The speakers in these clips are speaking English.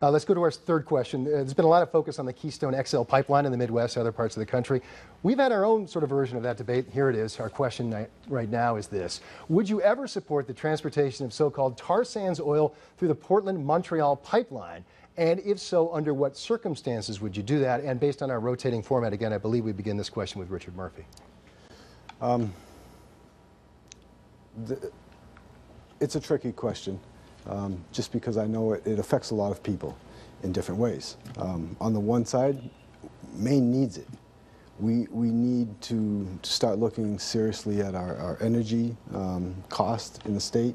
Let's go to our third question. There's been a lot of focus on the Keystone XL pipeline in the Midwest, other parts of the country. We've had our own sort of version of that debate. Here it is. Our question right now is this. Would you ever support the transportation of so-called tar sands oil through the Portland-Montreal pipeline? And if so, under what circumstances would you do that? And based on our rotating format, again, I believe we begin this question with Richard Murphy. It's a tricky question. Just because I know it affects a lot of people in different ways. On the one side, Maine needs it. We need to start looking seriously at our energy cost in the state.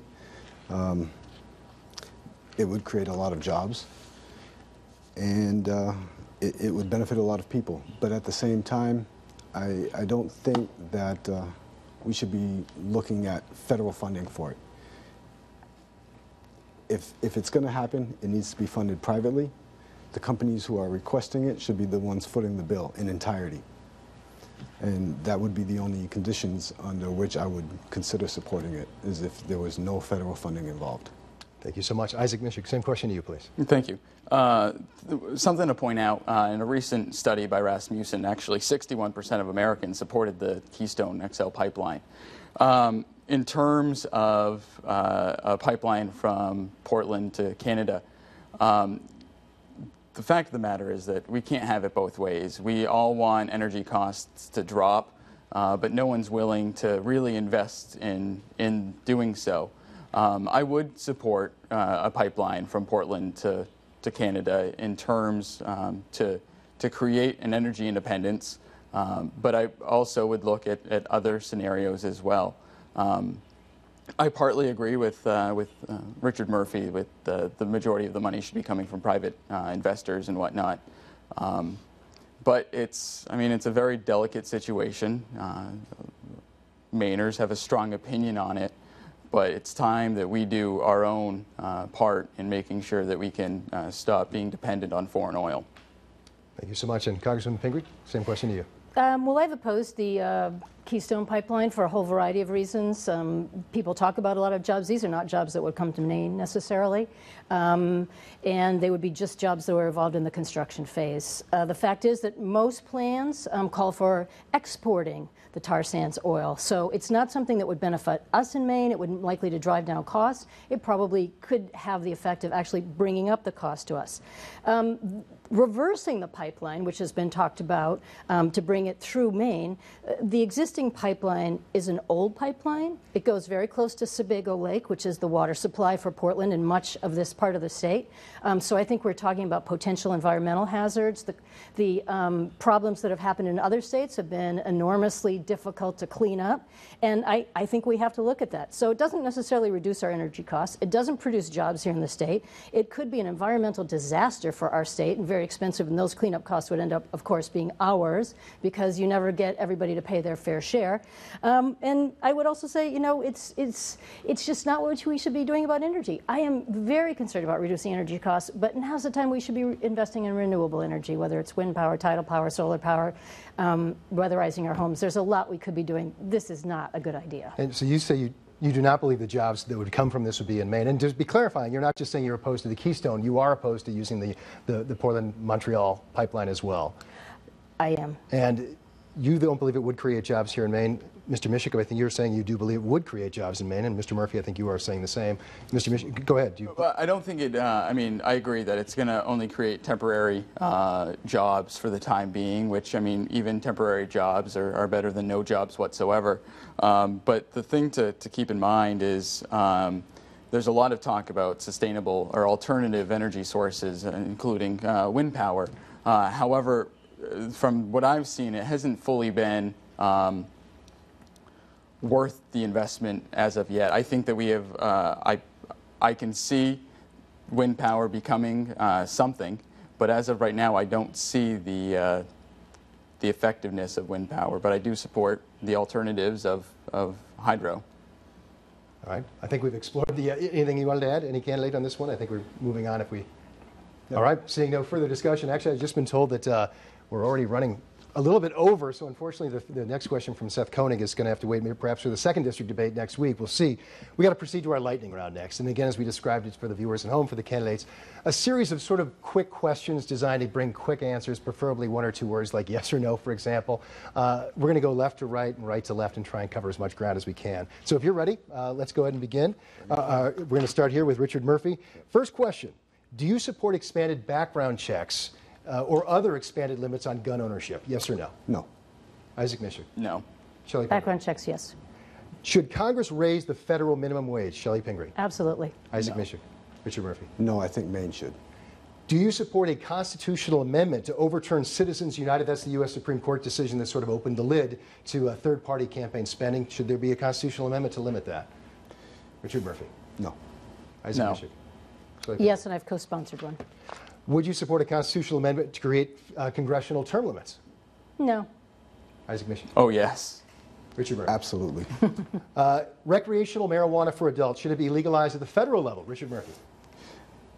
It would create a lot of jobs, and it would benefit a lot of people. But at the same time, I don't think that we should be looking at federal funding for it. If it's going to happen, it needs to be funded privately. The companies who are requesting it should be the ones footing the bill in entirety. And that would be the only conditions under which I would consider supporting it, is if there was no federal funding involved. Thank you so much. Isaac Misiuk, same question to you, please. Thank you. Something to point out, in a recent study by Rasmussen, actually 61% of Americans supported the Keystone XL pipeline. In terms of a pipeline from Portland to Canada, the fact of the matter is that we can't have it both ways. We all want energy costs to drop, but no one's willing to really invest in doing so. I would support a pipeline from Portland to Canada in terms to create an energy independence, but I also would look at other scenarios as well. I partly agree with Richard Murphy with the majority of the money should be coming from private investors and whatnot. But it's a very delicate situation. Mainers have a strong opinion on it, but it's time that we do our own part in making sure that we can stop being dependent on foreign oil. Thank you so much. And Congressman Pingree, same question to you. Well, I've opposed the Keystone pipeline for a whole variety of reasons. People talk about a lot of jobs. These are not jobs that would come to Maine necessarily, and they would be just jobs that were involved in the construction phase. The fact is that most plans call for exporting the tar sands oil, so it's not something that would benefit us in Maine. It wouldn't likely to drive down costs. It probably could have the effect of actually bringing up the cost to us. Reversing the pipeline, which has been talked about, to bring it through Maine, the existing pipeline is an old pipeline. It goes very close to Sebago Lake, which is the water supply for Portland and much of this part of the state. So I think we're talking about potential environmental hazards. The problems that have happened in other states have been enormously difficult to clean up, and I think we have to look at that. So it doesn't necessarily reduce our energy costs. It doesn't produce jobs here in the state. It could be an environmental disaster for our state and very expensive, and those cleanup costs would end up, of course, being ours because you never get everybody to pay their fair share. And I would also say, you know, it's just not what we should be doing about energy. I am very concerned about reducing energy costs, but now's the time we should be investing in renewable energy, whether it's wind power, tidal power, solar power, weatherizing our homes. There's a lot we could be doing. This is not a good idea. And so you say you do not believe the jobs that would come from this would be in Maine. And just be clarifying, you're not just saying you're opposed to the Keystone. You are opposed to using the Portland-Montreal pipeline as well. I am. And you don't believe it would create jobs here in Maine. Mr. Misiuk, I think you're saying you do believe it would create jobs in Maine. And Mr. Murphy, I think you are saying the same. Mr. Misiuk, go ahead. Well, I don't think it, I agree that it's going to only create temporary jobs for the time being, which, even temporary jobs are better than no jobs whatsoever. But the thing to keep in mind is there's a lot of talk about sustainable or alternative energy sources, including wind power. However, from what I've seen, it hasn't fully been worth the investment as of yet. I think that we have, I can see wind power becoming something, but as of right now, I don't see the effectiveness of wind power, but I do support the alternatives of hydro. All right. I think we've explored anything you wanted to add? Any candidate on this one? I think we're moving on if we... All right. Seeing no further discussion. Actually, I've just been told that we're already running a little bit over, so unfortunately the next question from Seth Koenig is going to have to wait perhaps for the second district debate next week. We'll see. We got to proceed to our lightning round next. And again, as we described it for the viewers at home, for the candidates, a series of sort of quick questions designed to bring quick answers, preferably 1 or 2 words like yes or no, for example. We're going to go left to right and right to left and try and cover as much ground as we can. So if you're ready, let's go ahead and begin. We're going to start here with Richard Murphy. First question, do you support expanded background checks or other expanded limits on gun ownership? Yes or no? No. Isaac Misiuk. No. Chellie Pingree. Background checks, yes. Should Congress raise the federal minimum wage? Chellie Pingree. Absolutely. Isaac Misiuk. Richard Murphy. No, I think Maine should. Do you support a constitutional amendment to overturn Citizens United? That's the U.S. Supreme Court decision that sort of opened the lid to third-party campaign spending. Should there be a constitutional amendment to limit that? Richard Murphy. No. Isaac No. Misiuk. Chellie Pingree. Yes, and I've co-sponsored one. Would you support a constitutional amendment to create congressional term limits? No. Isaac Misiuk. Oh, yes. Richard Murphy. Absolutely. Recreational marijuana for adults, should it be legalized at the federal level? Richard Murphy.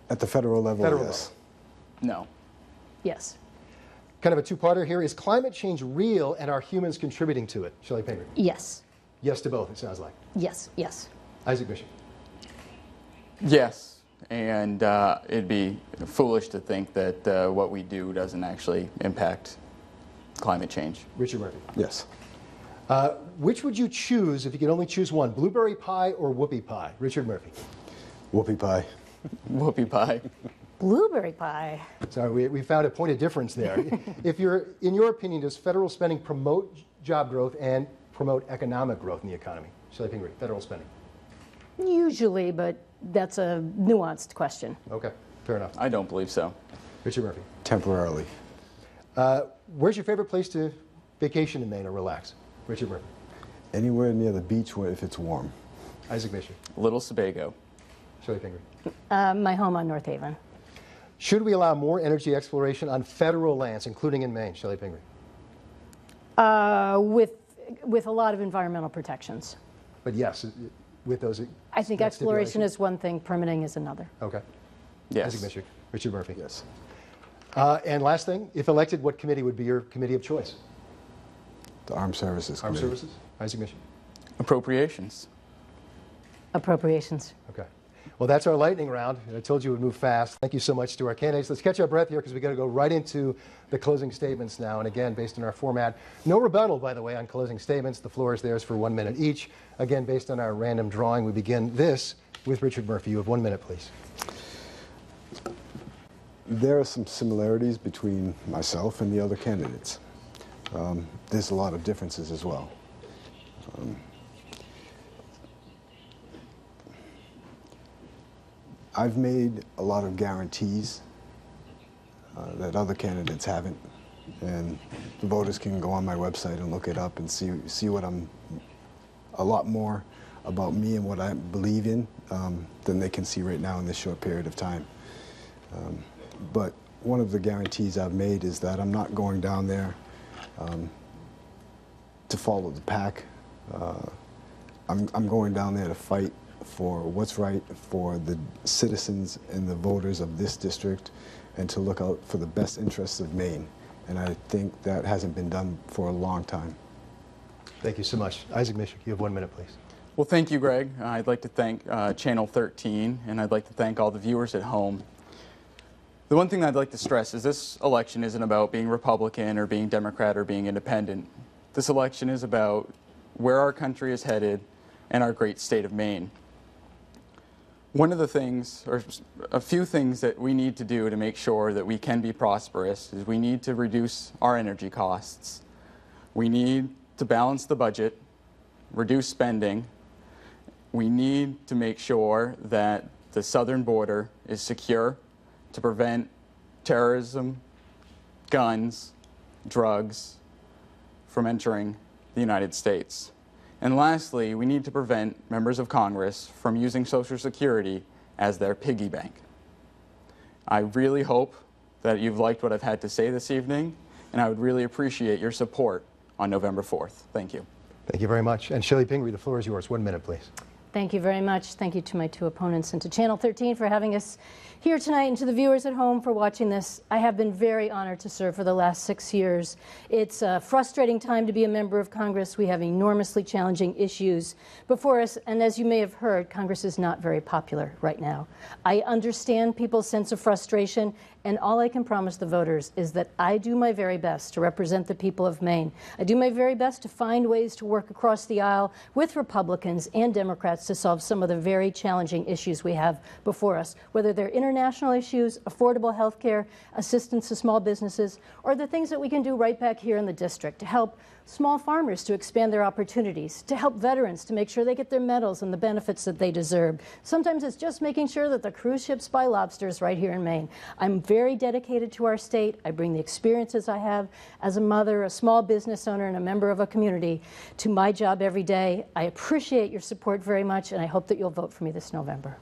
At the federal level, Federal yes. No. Yes. Kind of a two-parter here. Is climate change real and are humans contributing to it? Chellie Pingree. Yes. Yes to both, it sounds like. Yes. Yes. Isaac Misiuk. Yes. And it'd be foolish to think that what we do doesn't actually impact climate change. Richard Murphy. Yes. Which would you choose if you could only choose one, blueberry pie or whoopie pie? Richard Murphy. Whoopie pie. Whoopie pie. Blueberry pie. Sorry, we found a point of difference there. In your opinion, does federal spending promote job growth and promote economic growth in the economy? Chellie Pingree, federal spending. Usually, but that's a nuanced question. Okay, fair enough. I don't believe so. Richard Murphy. Temporarily. Where's your favorite place to vacation in Maine or relax? Richard Murphy. Anywhere near the beach if it's warm. Isaac Misiuk. Little Sebago. Chellie Pingree. My home on North Haven. Should we allow more energy exploration on federal lands, including in Maine? Chellie Pingree. With a lot of environmental protections. But yes, with those. I think that exploration stipulation? is one thing, permitting is another. Okay. Yes. Isaac Misiuk. Richard Murphy. Yes. And last thing, if elected, what committee would be your committee of choice? The Armed Services Armed Committee. Services? Isaac Misiuk. Appropriations. Appropriations. Okay. Well, that's our lightning round. I told you it would move fast. Thank you so much to our candidates. Let's catch our breath here because we got to go right into the closing statements now. And again, based on our format, no rebuttal, by the way, on closing statements. The floor is theirs for 1 minute each. Again, based on our random drawing, we begin this with Richard Murphy. You have 1 minute, please. There are some similarities between myself and the other candidates. There's a lot of differences as well. I've made a lot of guarantees that other candidates haven't, and the voters can go on my website and look it up and see what I'm a lot more about me and what I believe in than they can see right now in this short period of time. But one of the guarantees I've made is that I'm not going down there to follow the pack. I'm going down there to fight for what's right for the citizens and the voters of this district and to look out for the best interests of Maine. And I think that hasn't been done for a long time. Thank you so much. Isaac Misiuk, you have 1 minute, please. Well, thank you, Greg. I'd like to thank Channel 13, and I'd like to thank all the viewers at home. The one thing I'd like to stress is this election isn't about being Republican or being Democrat or being independent. This election is about where our country is headed and our great state of Maine. One of the things, or a few things that we need to do to make sure that we can be prosperous is we need to reduce our energy costs. We need to balance the budget, reduce spending. We need to make sure that the southern border is secure to prevent terrorism, guns, drugs from entering the United States. And lastly, we need to prevent members of Congress from using Social Security as their piggy bank. I really hope that you've liked what I've had to say this evening, and I would really appreciate your support on November 4th. Thank you. Thank you very much. And Chellie Pingree, the floor is yours. 1 minute, please. Thank you very much. Thank you to my two opponents and to Channel 13 for having us here tonight, and to the viewers at home for watching this. I have been very honored to serve for the last 6 years. It's a frustrating time to be a member of Congress. We have enormously challenging issues before us, and as you may have heard, Congress is not very popular right now. I understand people's sense of frustration, and all I can promise the voters is that I do my very best to represent the people of Maine. I do my very best to find ways to work across the aisle with Republicans and Democrats to solve some of the very challenging issues we have before us, whether they're international issues, affordable health care, assistance to small businesses, or the things that we can do right back here in the district to help small farmers to expand their opportunities, to help veterans to make sure they get their medals and the benefits that they deserve. Sometimes it's just making sure that the cruise ships buy lobsters right here in Maine. I'm very dedicated to our state. I bring the experiences I have as a mother, a small business owner, and a member of a community to my job every day. I appreciate your support very much, and I hope that you'll vote for me this November.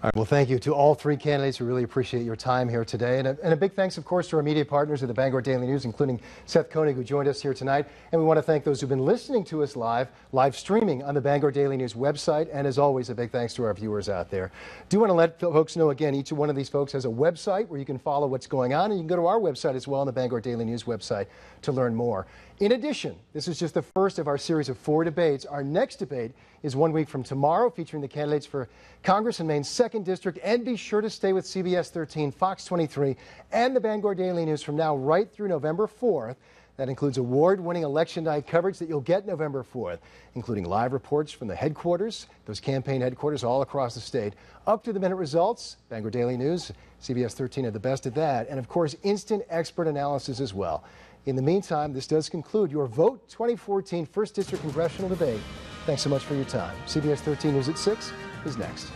All right, well, thank you to all three candidates. We really appreciate your time here today. And a big thanks, of course, to our media partners at the Bangor Daily News, including Seth Koenig, who joined us here tonight. And we want to thank those who've been listening to us live streaming on the Bangor Daily News website. And as always, a big thanks to our viewers out there. Do want to let folks know, again, each one of these folks has a website where you can follow what's going on. And you can go to our website as well, on the Bangor Daily News website, to learn more. In addition, this is just the first of our series of 4 debates. Our next debate is 1 week from tomorrow, featuring the candidates for Congress in Maine's 2nd District. And be sure to stay with CBS 13, Fox 23, and the Bangor Daily News from now right through November 4th. That includes award-winning election night coverage that you'll get November 4th, including live reports from the headquarters, those campaign headquarters all across the state, up-to-the-minute results. Bangor Daily News, CBS 13 are the best at that, and of course, instant expert analysis as well. In the meantime, this does conclude your Vote 2014 1st District Congressional Debate. Thanks so much for your time. CBS 13 News at 6 is next.